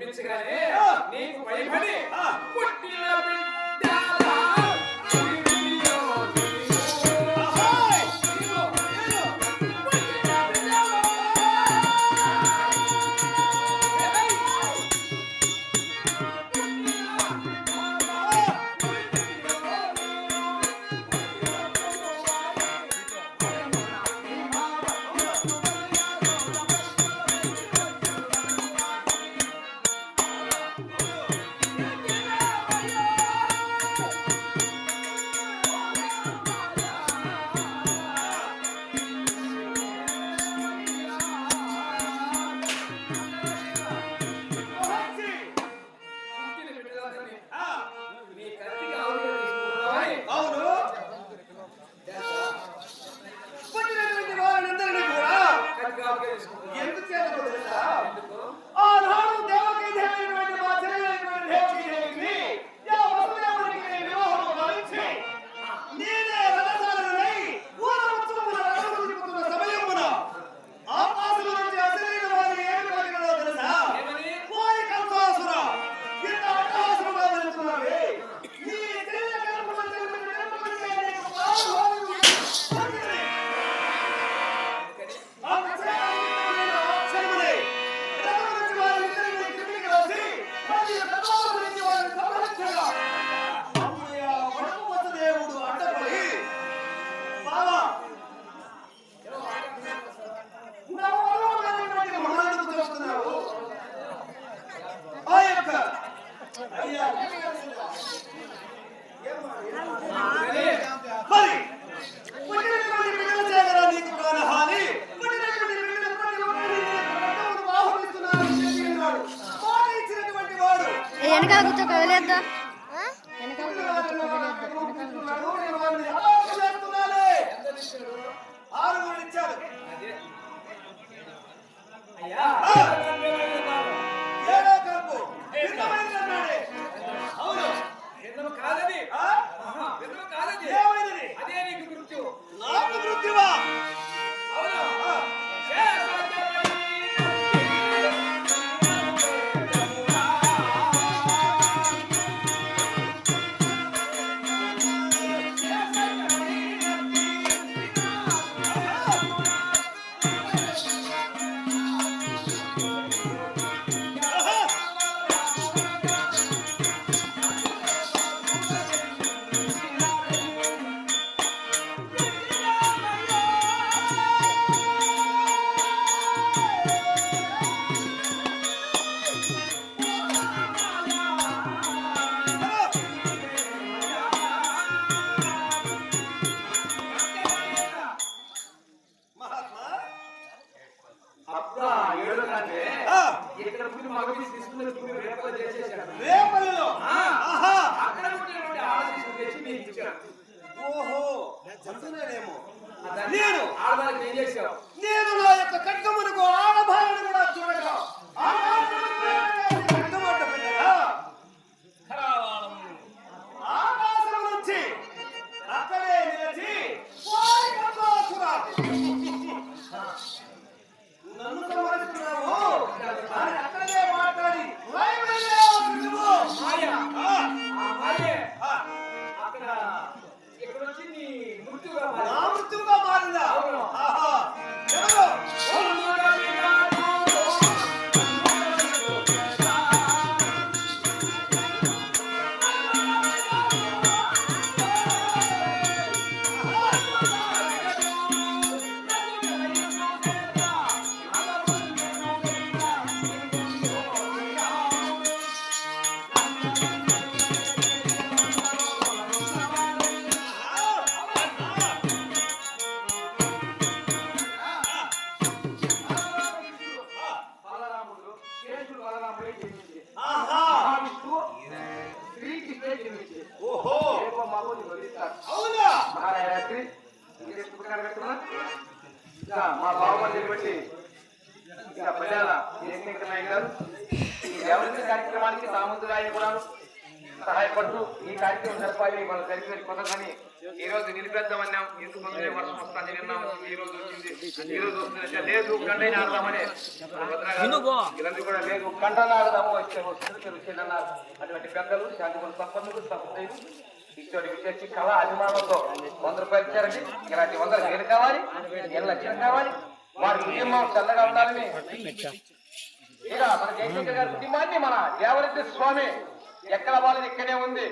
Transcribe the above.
చూపించగానే నీకు భయపడి పుట్టిన బిడ్డ వెనకాల కూర్చో కదలేద్దా నేను ఆడదానికి ఏం చేశావు? నేను నా యొక్క ఖడ్గమునకు ఆడభార్యను కూడా చూడగా ఆకాశం నుంచి అక్కడే నిలిచి నన్ను సంహరిస్తున్నావు అని అక్కడే మాట్లాడి అక్కడ ఇక్కడ వచ్చి నీ మృత్యుగా మారిందా? ఎవరు? మా బావమని బట్టి ఇంకా ప్రజల గారు ఈ వ్యవసాయ కార్యక్రమానికి సామంతులు ఆయన కూడా సహాయపడుతూ ఈ కార్యక్రమం జరపాలి వాళ్ళు జరిపి కుదరదని ఈ రోజు నిలిపేద్దామన్నాం. ఇందుకు ముందే వర్షం వస్తాను విన్నాం. ఈ రోజు వచ్చింది, ఈ రోజు వస్తుంది. లేదు గంటైనా ఆడదామని ఇలాంటి కూడా లేదు గంటలు ఆడదాము వచ్చేదన్నారు. అటువంటి పెద్దలు శాంతిపూర్ సంపన్నులు సంపదలు ఇటువంటి విశేష కళ అభిమానంతో 100 రూపాయలు ఇచ్చారండి. ఇలాంటి 100 వేలు కావాలి, 2 లక్షలు కావాలి. వారి కుటుంబం చల్లగా ఉండాలని ఇక మన జయశంకర్ గారి కుటుంబాన్ని మన దేవరెడ్డి స్వామి ఎక్కడ వాళ్ళని ఇక్కడే ఉంది.